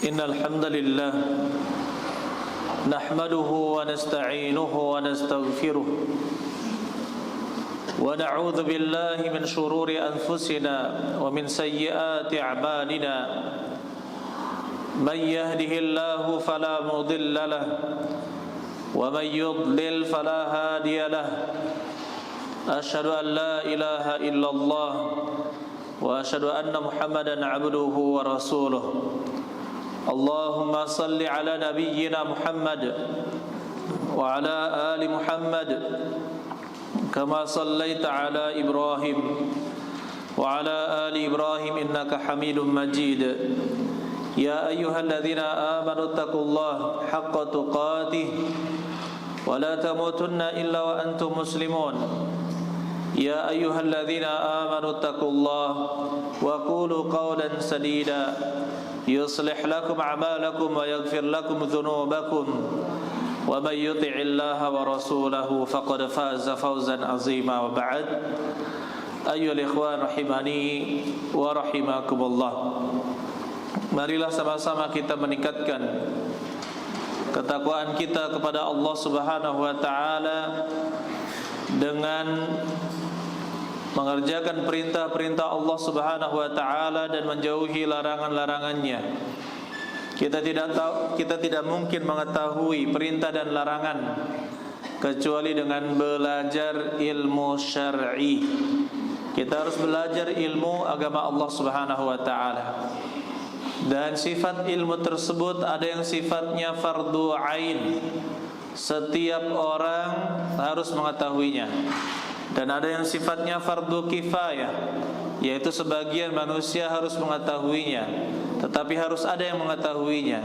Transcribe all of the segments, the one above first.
إن الحمد لله نحمده ونستعينه ونستغفره ونعوذ بالله من شرور أنفسنا ومن سيئات أعمالنا من يهده الله فلا مضل له ومن يضلل فلا هادي له أشهد أن لا إله إلا الله وأشهد أن محمدا عبده ورسوله اللهم صل على نبينا محمد وعلى آل محمد كما صليت على إبراهيم وعلى آل إبراهيم إنك حميد مجيد يا أيها الذين آمنوا اتقوا الله حق تقاته ولا تموتن إلا وأنتم مسلمون يا أيها الذين آمنوا اتقوا الله وقولوا قولا سديدا يصلح لكم أعمالكم ويغفر لكم ذنوبكم ومن يطع الله ورسوله فقد فاز فوزا عظيما وبعد أيها الإخوان رحمني ورحمكم الله. Marilah sama-sama kita meningkatkan ketakwaan kita kepada Allah Subhanahu wa taala dengan mengerjakan perintah-perintah Allah Subhanahu wa taala dan menjauhi larangan-larangannya. Kita tidak mungkin mengetahui perintah dan larangan kecuali dengan belajar ilmu syar'i. Kita harus belajar ilmu agama Allah Subhanahu wa taala. Dan sifat ilmu tersebut ada yang sifatnya fardu ain. Setiap orang harus mengetahuinya. Dan ada yang sifatnya fardu kifayah, yaitu sebagian manusia harus mengetahuinya, tetapi harus ada yang mengetahuinya.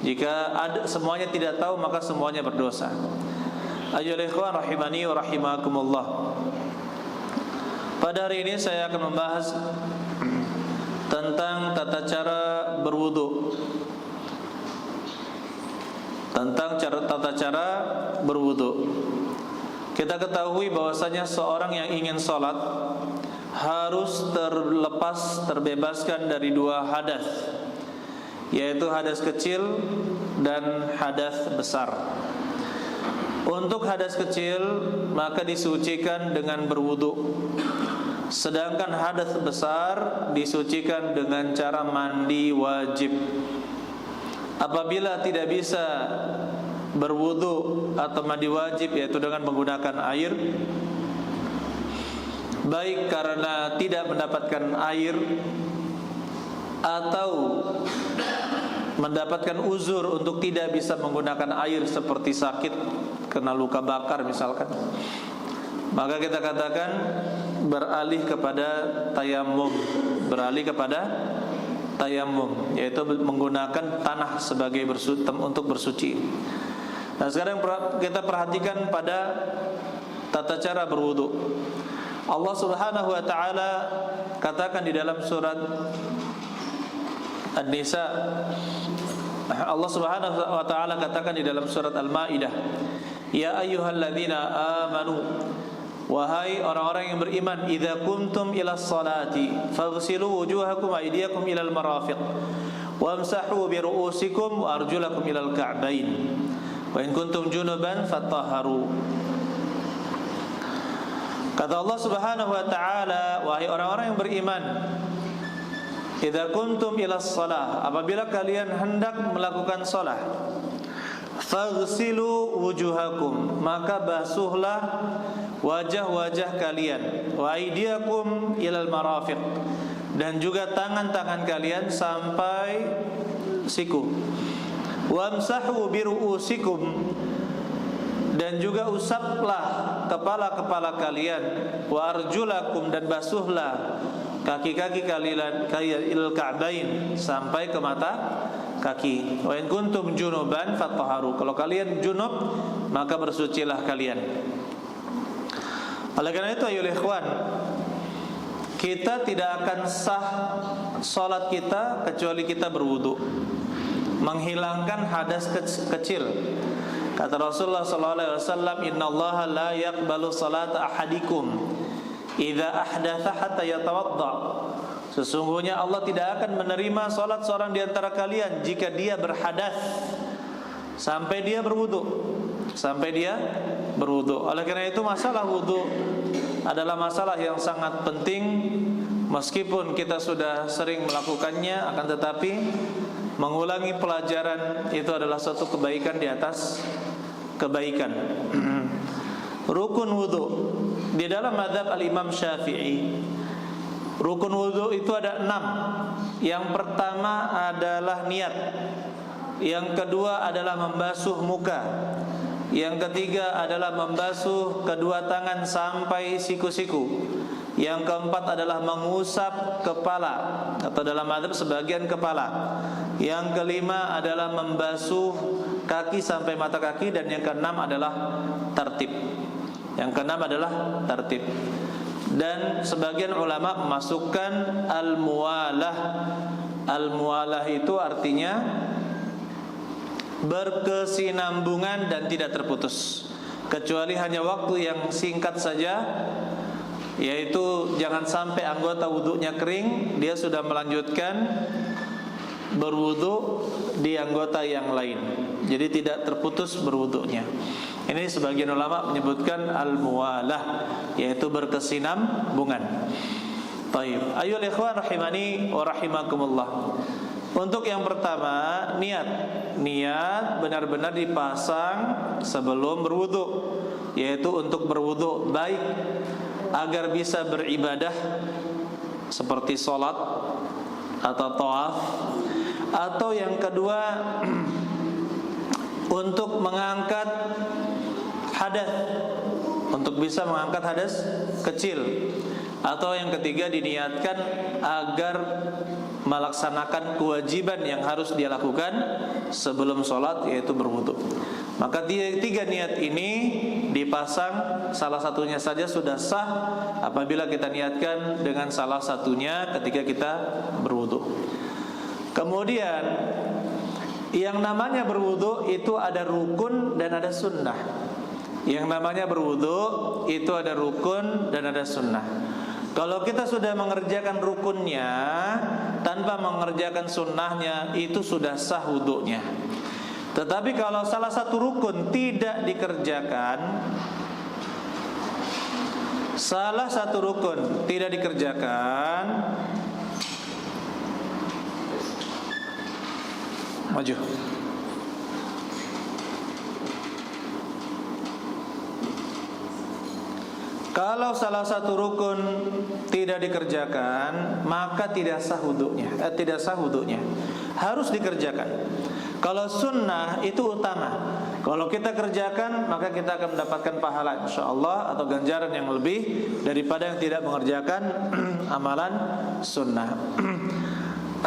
Jika semuanya tidak tahu, maka semuanya berdosa. Ayyuhal ikhwan rahimani wa rahimakumullah. Pada hari ini saya akan membahas tentang tata cara berwudu. Tentang tata cara berwudu. Kita ketahui bahwasanya seorang yang ingin sholat harus terbebaskan dari dua hadas, yaitu hadas kecil dan hadas besar. Untuk hadas kecil maka disucikan dengan berwudu, sedangkan hadas besar disucikan dengan cara mandi wajib. Apabila tidak bisa berwudu atau mandi wajib, yaitu dengan menggunakan air, baik karena tidak mendapatkan air atau mendapatkan uzur untuk tidak bisa menggunakan air seperti sakit, kena luka bakar misalkan, maka kita katakan beralih kepada tayamum, yaitu menggunakan tanah sebagai untuk bersuci. Nah, sekarang kita perhatikan pada tata cara berwudu. Allah Subhanahu wa taala katakan di dalam surat An-Nisa, Allah Subhanahu wa taala katakan di dalam surat Al-Maidah, ya ayyuhalladzina amanu, wahai orang-orang yang beriman, idza kumtum ilas salati faghsilu wujuhakum wa aydiyakum ilal marafiq wamsahu bi ru'usikum wa arjulakum ilal ka'bain wa in kuntum junuban fatahharu. Kata Allah Subhanahu wa taala, wahai orang-orang yang beriman, idza kuntum ilas shalah, apabila kalian hendak melakukan salat, faghsilu wujuhakum, maka basuhlah wajah-wajah kalian, wa aydiyakum ilal marafiq, dan juga tangan-tangan kalian sampai siku. Wamsahu biru'usikum, dan juga usaplah kepala-kepala kalian. Wa arjulakum, dan basuhlah kaki-kaki kalian ilal ka'bain, sampai ke mata kaki. Wa in kuntum junuban fatahharu, kalau kalian junub maka bersucilah kalian. Oleh karena itu ayyuhal ikhwan, kita tidak akan sah salat kita kecuali kita berwudu, menghilangkan hadas kecil. Kata Rasulullah sallallahu alaihi wasallam, innallaha la yaqbalu salata ahadikum idza ahdatha hatta yatawadda Sesungguhnya Allah tidak akan menerima salat seorang di antara kalian jika dia berhadas sampai dia berwudu. Oleh karena itu masalah wudu adalah masalah yang sangat penting. Meskipun kita sudah sering melakukannya, akan tetapi mengulangi pelajaran itu adalah suatu kebaikan di atas kebaikan. Rukun wudu di dalam mazhab al-Imam Syafi'i, rukun wudu itu ada 6. Yang pertama adalah niat. Yang kedua adalah membasuh muka. Yang ketiga adalah membasuh kedua tangan sampai siku-siku. Yang keempat adalah mengusap kepala, atau dalam mazhab sebagian kepala. Yang kelima adalah membasuh kaki sampai mata kaki. Dan yang keenam adalah tartib. Dan sebagian ulama memasukkan al-muwalah. Al-muwalah itu artinya berkesinambungan dan tidak terputus, kecuali hanya waktu yang singkat saja, yaitu jangan sampai anggota wudunya kering, dia sudah melanjutkan berwudu di anggota yang lain, jadi tidak terputus berwudunya. Ini sebagian ulama menyebutkan al-muwalah, yaitu berkesinambungan. Baik, ayyuhal ikhwan rahimani wa rahimakumullah. Untuk yang pertama, niat benar-benar dipasang sebelum berwudu, yaitu untuk berwudu baik agar bisa beribadah seperti sholat atau tawaf. Atau yang kedua, untuk mengangkat hadas, untuk bisa mengangkat hadas kecil. Atau yang ketiga, diniatkan agar melaksanakan kewajiban yang harus dia lakukan sebelum sholat, yaitu berwudu. Maka tiga niat ini dipasang, salah satunya saja sudah sah apabila kita niatkan dengan salah satunya ketika kita berwudu. Kemudian yang namanya berwudu itu ada rukun dan ada sunnah. Yang namanya berwudu itu ada rukun dan ada sunnah. Kalau kita sudah mengerjakan rukunnya tanpa mengerjakan sunnahnya, itu sudah sah wudunya. Tetapi kalau salah satu rukun tidak dikerjakan, maju. Kalau salah satu rukun tidak dikerjakan, maka tidak sah wudunya. Harus dikerjakan. Kalau sunnah itu utama. Kalau kita kerjakan, maka kita akan mendapatkan pahala insyaallah, atau ganjaran yang lebih daripada yang tidak mengerjakan amalan sunnah.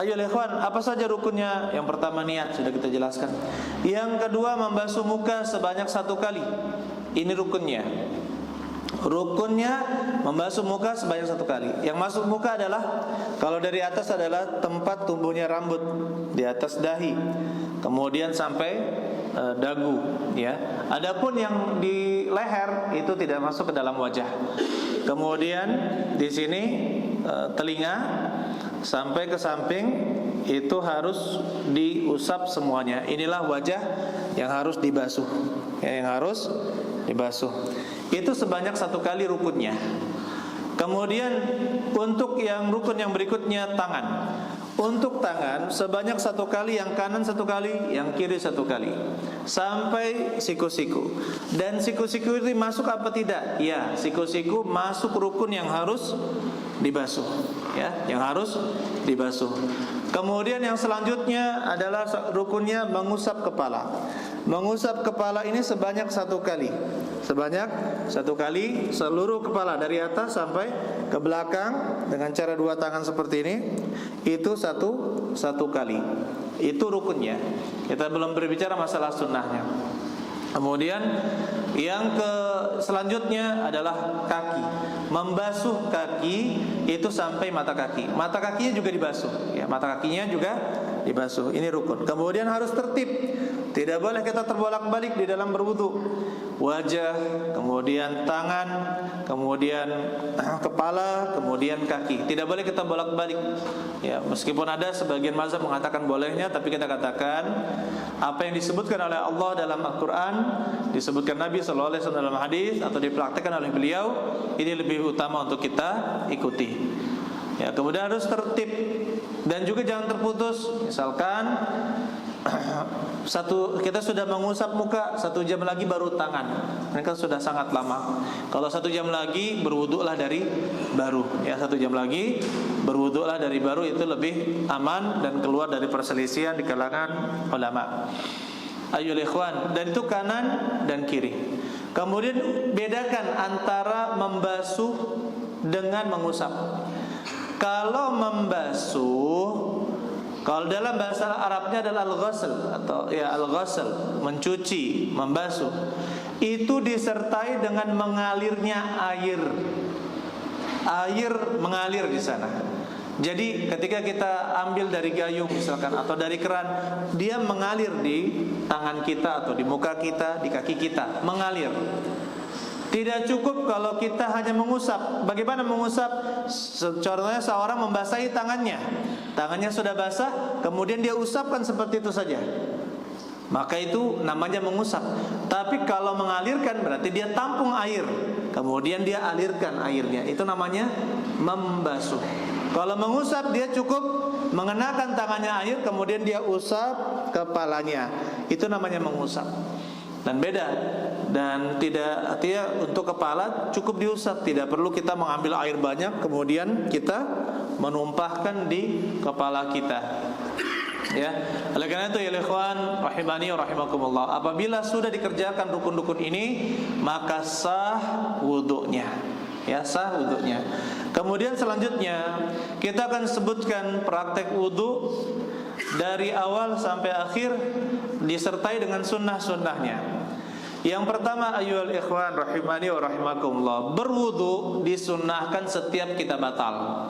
Ayo ikhwan, apa saja rukunnya? Yang pertama niat, sudah kita jelaskan. Yang kedua membasuh muka sebanyak 1 kali. Ini rukunnya. Rukunnya membasuh muka sebanyak 1 kali. Yang masuk muka adalah, kalau dari atas adalah tempat tumbuhnya rambut, di atas dahi, kemudian sampai dagu, ya. Adapun yang di leher itu tidak masuk ke dalam wajah. Kemudian di sini telinga sampai ke samping itu harus diusap semuanya. Inilah wajah yang harus dibasuh, Itu sebanyak 1 kali rukunnya. Kemudian untuk yang rukun yang berikutnya, tangan. Untuk tangan sebanyak 1 kali, yang kanan 1 kali, yang kiri 1 kali, sampai siku-siku. Dan siku-siku itu masuk apa tidak? Ya, siku-siku masuk rukun yang harus dibasuh, ya, yang harus dibasuh. Kemudian yang selanjutnya adalah rukunnya mengusap kepala. Mengusap kepala ini sebanyak 1 kali. Sebanyak 1 kali seluruh kepala dari atas sampai ke belakang dengan cara 2 tangan seperti ini. Itu satu kali. Itu rukunnya. Kita belum berbicara masalah sunnahnya. Kemudian yang selanjutnya adalah kaki. Membasuh kaki itu sampai mata kaki. Mata kakinya juga dibasuh, ya, mata kakinya juga dibasuh. Ini rukun. Kemudian harus tertib. Tidak boleh kita terbolak-balik di dalam berwudu. Wajah, kemudian tangan, kemudian kepala, kemudian kaki. Tidak boleh kita bolak-balik. Ya, meskipun ada sebagian mazhab mengatakan bolehnya, tapi kita katakan apa yang disebutkan oleh Allah dalam Al-Qur'an, disebutkan Nabi sallallahu alaihi wasallam dalam hadis atau dipraktikkan oleh beliau, ini lebih utama untuk kita ikuti. Ya, kemudian harus tertib dan juga jangan terputus. Misalkan kita sudah mengusap muka, 1 jam lagi baru tangan. Ini kan sudah sangat lama. Kalau 1 jam lagi berwudulah dari baru. Ya, 1 jam lagi berwudulah dari baru, itu lebih aman dan keluar dari perselisihan di kalangan ulama. Ayyul ikhwan, dan itu kanan dan kiri. Kemudian bedakan antara membasuh dengan mengusap. Kalau membasuh, kalau dalam bahasa Arabnya adalah al-ghasl atau ya al-ghasl, mencuci, membasuh. Itu disertai dengan mengalirnya air. Air mengalir di sana. Jadi ketika kita ambil dari gayung misalkan atau dari keran, dia mengalir di tangan kita atau di muka kita, di kaki kita, mengalir. Tidak cukup kalau kita hanya mengusap. Bagaimana mengusap? Contohnya seorang membasahi tangannya. Tangannya sudah basah, kemudian dia usapkan seperti itu saja. Maka itu namanya mengusap. Tapi kalau mengalirkan berarti dia tampung air, kemudian dia alirkan airnya. Itu namanya membasuh. Kalau mengusap dia cukup mengenakan tangannya air, kemudian dia usap kepalanya. Itu namanya mengusap. Dan beda. Dan tidak, artinya untuk kepala cukup diusap, tidak perlu kita mengambil air banyak kemudian kita menumpahkan di kepala kita. Ya, oleh karena itu ya ikhwan rahimani wa rahimakumullah, apabila sudah dikerjakan rukun-rukun ini maka sah wudunya. Ya, sah wudunya. Kemudian selanjutnya kita akan sebutkan praktek wudu dari awal sampai akhir disertai dengan sunnah-sunnahnya. Yang pertama, ayyuhal ikhwan rahimani wa rahimakumullah, berwudu disunnahkan setiap kita batal.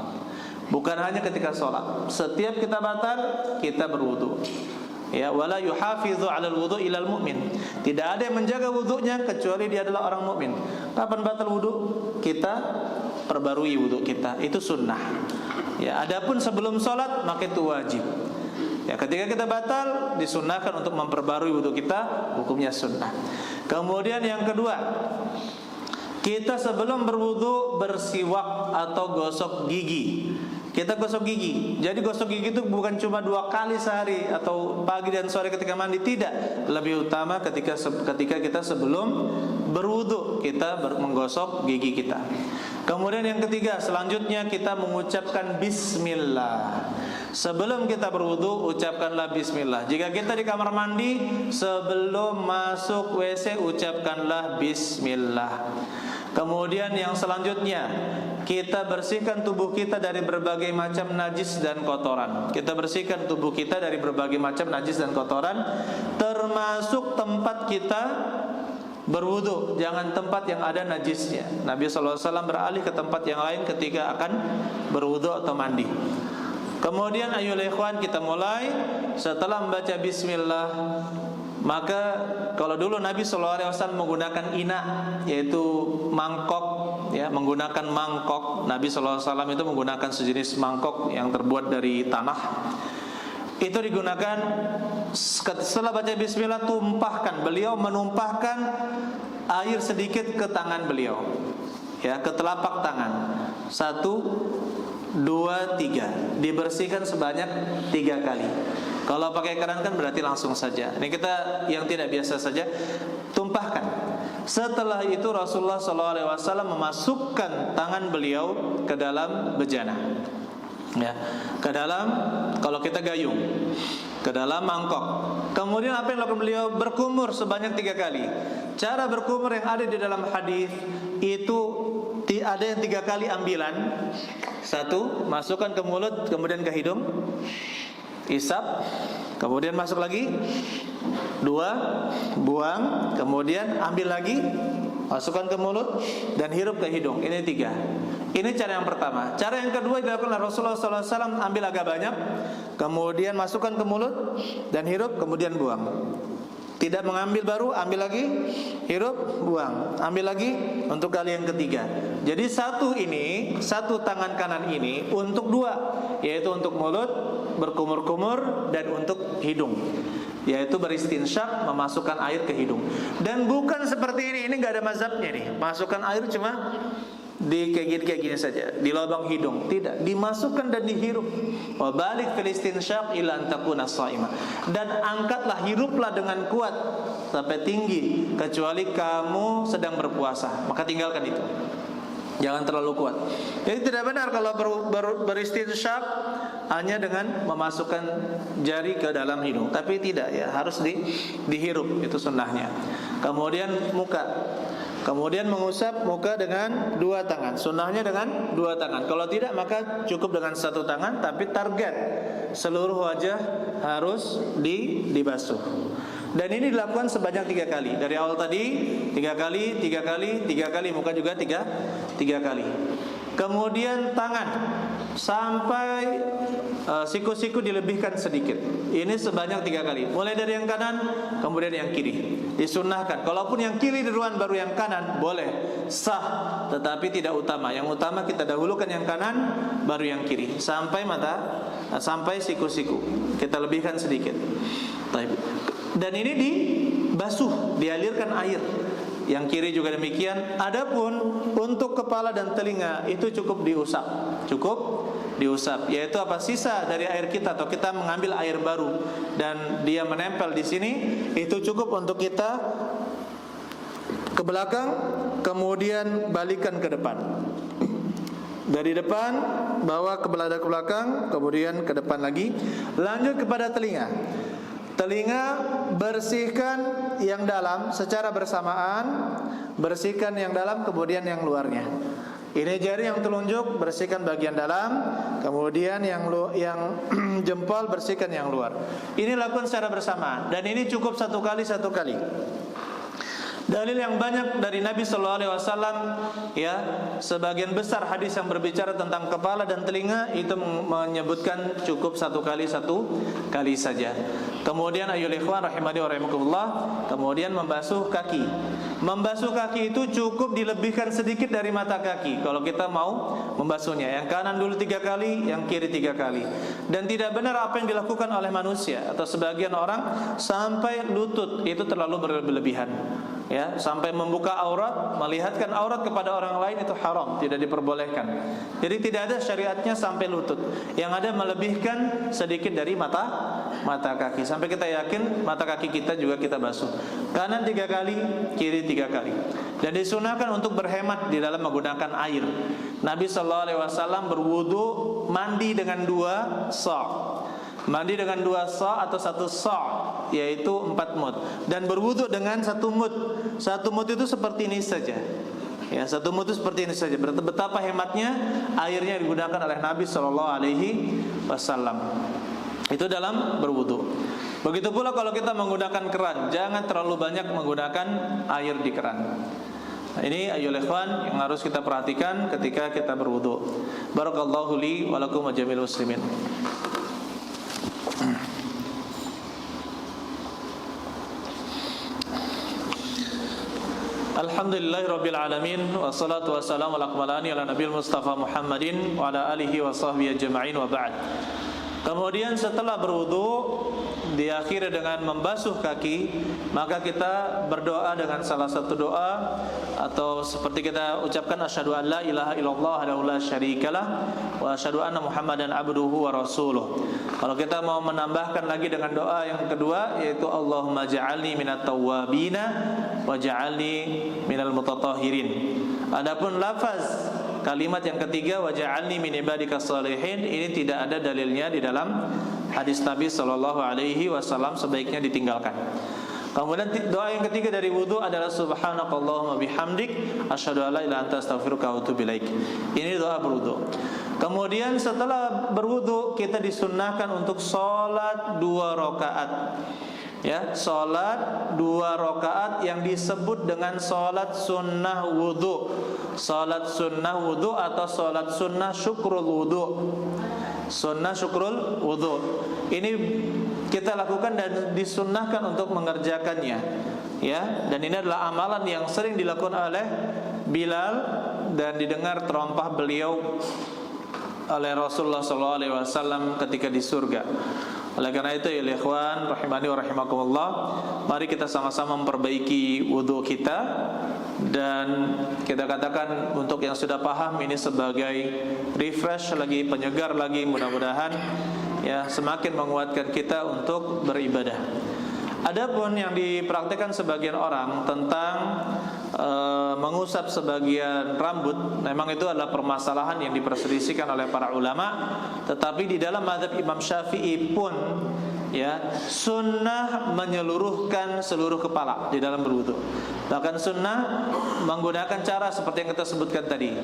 Bukan hanya ketika sholat. Setiap kita batal, kita berwudu. Ya, wala yuhafizu 'alal wudu ilal mu'min. Tidak ada yang menjaga wudunya kecuali dia adalah orang mukmin. Kapan batal wudu? Kita perbarui wudu kita. Itu sunnah. Ya, adapun sebelum sholat maka itu wajib. Ya, ketika kita batal disunnahkan untuk memperbarui wudu kita, hukumnya sunnah. Kemudian yang kedua, kita sebelum berwudu bersiwak atau gosok gigi. Kita gosok gigi. Jadi gosok gigi itu bukan cuma 2 kali sehari atau pagi dan sore ketika mandi, tidak. Lebih utama ketika kita sebelum berwudu kita menggosok gigi kita. Kemudian yang ketiga, selanjutnya kita mengucapkan bismillah. Sebelum kita berwudu ucapkanlah bismillah. Jika kita di kamar mandi, sebelum masuk WC ucapkanlah bismillah. Kemudian yang selanjutnya, kita bersihkan tubuh kita dari berbagai macam najis dan kotoran. Kita bersihkan tubuh kita dari berbagai macam najis dan kotoran, termasuk tempat kita berwudu. Jangan tempat yang ada najisnya. Nabi SAW beralih ke tempat yang lain ketika akan berwudu atau mandi. Kemudian ayyuhal ikhwan, kita mulai setelah membaca bismillah. Maka kalau dulu Nabi SAW menggunakan ina, yaitu mangkok, ya, menggunakan mangkok. Nabi SAW itu menggunakan sejenis mangkok yang terbuat dari tanah. Itu digunakan setelah baca bismillah, tumpahkan. Beliau menumpahkan air sedikit ke tangan beliau, ya, ke telapak tangan. 1, 2, 3. Dibersihkan sebanyak 3 kali. Kalau pakai keran kan berarti langsung saja. Ini kita yang tidak biasa saja, tumpahkan. Setelah itu Rasulullah SAW memasukkan tangan beliau ke dalam bejana, ya, ke dalam, kalau kita gayung, ke dalam mangkok. Kemudian apa yang dilakukan beliau? Berkumur sebanyak 3 kali. Cara berkumur yang ada di dalam hadis itu ada yang 3 kali ambilan. 1, masukkan ke mulut, kemudian ke hidung, isap, kemudian masuk lagi. 2, buang, kemudian ambil lagi, masukkan ke mulut dan hirup ke hidung. Ini 3. Ini cara yang pertama. Cara yang kedua dilakukan oleh Rasulullah SAW, ambil agak banyak, kemudian masukkan ke mulut dan hirup, kemudian buang. Tidak mengambil baru, ambil lagi, hirup, buang, ambil lagi untuk kali yang ketiga. Jadi satu tangan kanan ini untuk dua, yaitu untuk mulut, berkumur-kumur, dan untuk hidung, yaitu beristinsyak, memasukkan air ke hidung. Dan bukan seperti ini nggak ada mazhabnya nih. Masukkan air cuma di kayak gini saja, di lubang hidung. Tidak, dimasukkan dan dihirup. Wa balik fil istinsyak ila an takuna shaimah. Dan angkatlah, hiruplah dengan kuat sampai tinggi, kecuali kamu sedang berpuasa, maka tinggalkan itu. Jangan terlalu kuat. Jadi tidak benar kalau beristinsyak hanya dengan memasukkan jari ke dalam hidung, tapi tidak ya, harus dihirup, itu sunnahnya. Kemudian muka. Kemudian mengusap muka dengan dua tangan. Sunnahnya dengan dua tangan. Kalau tidak maka cukup dengan satu tangan, tapi target seluruh wajah harus dibasuh. Dan ini dilakukan sebanyak 3 kali. Dari awal tadi 3 kali, 3 kali, 3 kali, muka juga 3 kali. Kemudian tangan sampai siku-siku dilebihkan sedikit. Ini sebanyak 3 kali. Mulai dari yang kanan, kemudian yang kiri. Disunnahkan. Kalaupun yang kiri duluan baru yang kanan, boleh, sah, tetapi tidak utama. Yang utama kita dahulukan yang kanan, baru yang kiri. Sampai sampai siku-siku kita lebihkan sedikit. Dan ini dibasuh, dialirkan air. Yang kiri juga demikian. Adapun untuk kepala dan telinga itu cukup diusap, yaitu apa, sisa dari air kita, atau kita mengambil air baru dan dia menempel di sini, itu cukup untuk kita ke belakang, kemudian balikan ke depan. Dari depan bawa ke belakang, kemudian ke depan lagi. Lanjut kepada telinga. Telinga bersihkan yang dalam secara bersamaan, bersihkan yang dalam kemudian yang luarnya. Ini jari yang telunjuk bersihkan bagian dalam, kemudian yang jempol bersihkan yang luar. Ini lakukan secara bersamaan dan ini cukup satu kali. Dalil yang banyak dari Nabi sallallahu alaihi wasallam, ya, sebagian besar hadis yang berbicara tentang kepala dan telinga itu menyebutkan cukup satu kali saja. Kemudian ayyuhal ikhwan rahimani wa rahimakumullah, kemudian membasuh kaki. Membasuh kaki itu cukup dilebihkan sedikit dari mata kaki kalau kita mau membasuhnya. Yang kanan dulu 3 kali, yang kiri 3 kali. Dan tidak benar apa yang dilakukan oleh manusia atau sebagian orang sampai lutut, itu terlalu berlebihan. Ya, sampai membuka aurat, melihatkan aurat kepada orang lain, itu haram, tidak diperbolehkan. Jadi tidak ada syariatnya sampai lutut. Yang ada melebihkan sedikit dari mata kaki, sampai kita yakin mata kaki kita juga kita basuh. Kanan 3 kali, kiri 3 kali. Dan disunahkan untuk berhemat di dalam menggunakan air. Nabi sallallahu alaihi wasallam berwudu mandi dengan 2 sa'. Mandi dengan 2 sa' atau 1 sa', yaitu 4 mud. Dan berwudu dengan 1 mud. 1 mud itu seperti ini saja. Ya, 1 mud itu seperti ini saja. Betapa hematnya airnya digunakan oleh Nabi sallallahu alaihi wasallam. Itu dalam berwudu. Begitu pula kalau kita menggunakan keran, jangan terlalu banyak menggunakan air di keran. Ini ayyuhal ikhwan yang harus kita perhatikan ketika kita berwudu. Barakallahu li wa lakum wa jamil muslimin. Alhamdulillahirabbil alamin, wassalatu wassalamu ala akmalani ala nabiyil mustafa Muhammadin wa ala alihi wa sahbihi ajma'in, wa ba'd. Kemudian setelah berwudu diakhiri dengan membasuh kaki, maka kita berdoa dengan salah satu doa, atau seperti kita ucapkan asyhadu an la ilaha illallah wa la syarikalah wa asyhadu anna muhammadan abduhu wa rasuluh. Kalau kita mau menambahkan lagi dengan doa yang kedua, yaitu Allahumma ja'alni minat tawwabina wa ja'alni minal mutatahhirin. Adapun lafaz kalimat yang ketiga, wa ja'alni min ibadikas shalihin, ini tidak ada dalilnya di dalam hadis Nabi sallallahu alaihi wasallam, sebaiknya ditinggalkan. Kemudian doa yang ketiga dari wudu adalah subhanakallahumma bihamdik asyhadu an la ilaha illa anta astaghfiruka wa atubu ilaik. Ini doa berwudu. Kemudian setelah berwudu kita disunnahkan untuk salat 2 rakaat. Ya, salat 2 rakaat yang disebut dengan salat sunnah wudu. Salat sunnah wudu atau salat sunnah syukrul wudu. Sunnah syukrul wudu. Ini kita lakukan dan disunnahkan untuk mengerjakannya, ya. Dan ini adalah amalan yang sering dilakukan oleh Bilal dan didengar terompah beliau oleh Rasulullah SAW ketika di surga. Oleh karena itu, ya ikhwan rahimani wa rahimakumullah, mari kita sama-sama memperbaiki wudu kita. Dan kita katakan untuk yang sudah paham ini sebagai refresh lagi, penyegar lagi, mudah-mudahan ya semakin menguatkan kita untuk beribadah. Adapun yang dipraktikkan sebagian orang tentang mengusap sebagian rambut, memang itu adalah permasalahan yang diperselisihkan oleh para ulama. Tetapi di dalam mazhab Imam Syafi'i pun, ya, sunnah menyeluruhkan seluruh kepala di dalam berwudu. Bahkan sunnah menggunakan cara seperti yang kita sebutkan tadi.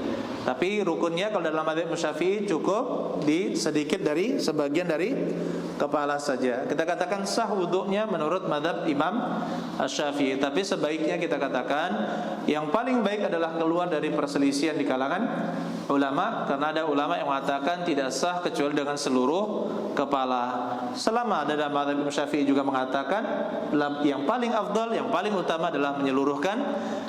Tapi rukunnya kalau dalam mazhab Syafi'i cukup di sedikit dari sebagian dari kepala saja. Kita katakan sah wudunya menurut mazhab Imam Syafi'i. Tapi sebaiknya kita katakan yang paling baik adalah keluar dari perselisihan di kalangan ulama, karena ada ulama yang mengatakan tidak sah kecuali dengan seluruh kepala. Selama ada dalam mazhab Imam Syafi'i juga mengatakan yang paling afdal, yang paling utama adalah menyeluruhkan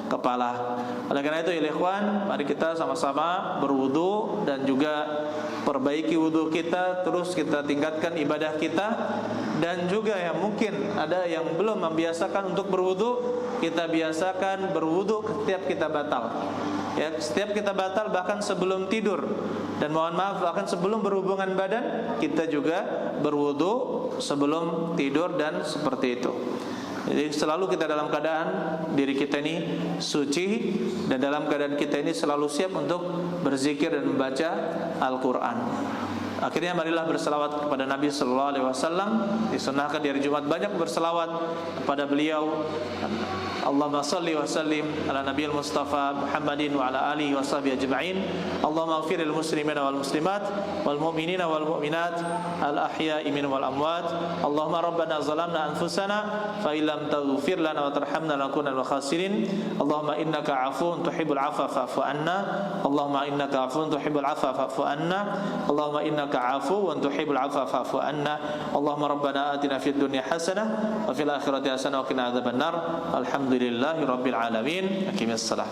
kepala. Oleh karena itu, ya ikhwan, mari kita sama-sama berwudu dan juga perbaiki wudu kita, terus kita tingkatkan ibadah kita. Dan juga yang mungkin ada yang belum membiasakan untuk berwudu, kita biasakan berwudu setiap kita batal. Ya, setiap kita batal, bahkan sebelum tidur. Dan mohon maaf, bahkan sebelum berhubungan badan, kita juga berwudu sebelum tidur dan seperti itu. Jadi selalu kita dalam keadaan diri kita ini suci, dan dalam keadaan kita ini selalu siap untuk berzikir dan membaca Al-Quran. Akhirnya marilah berselawat kepada Nabi sallallahu alaihi wasallam. Disunnahkan di hari Jumat banyak berselawat kepada beliau. Allahumma salli wa sallim ala nabiyil mustafa Muhammadin wa ala alihi wa sahbihi ajma'in. Allahumma ighfir lil muslimina wal muslimat wal mu'minina wal mu'minat al ahya'i minhum wal amwat. Allahumma rabbana zalamna anfusana fa illam taghfir lana wa tarhamna lanakunanna minal khasirin. Allahumma innaka 'afuwun tuhibbul 'afwa fa'fu anna. Allahumma innaka 'afuwun tuhibbul 'afwa fa'fu anna. Allahumma innaka 'afuwun tuhibbul 'afwa fa'fu anna. Allahumma rabbana atina fid dunya hasanah wa fil akhirati hasanah wa qina adzabannar. Alhamdulillahi rabbil alamin. Aqimissalah.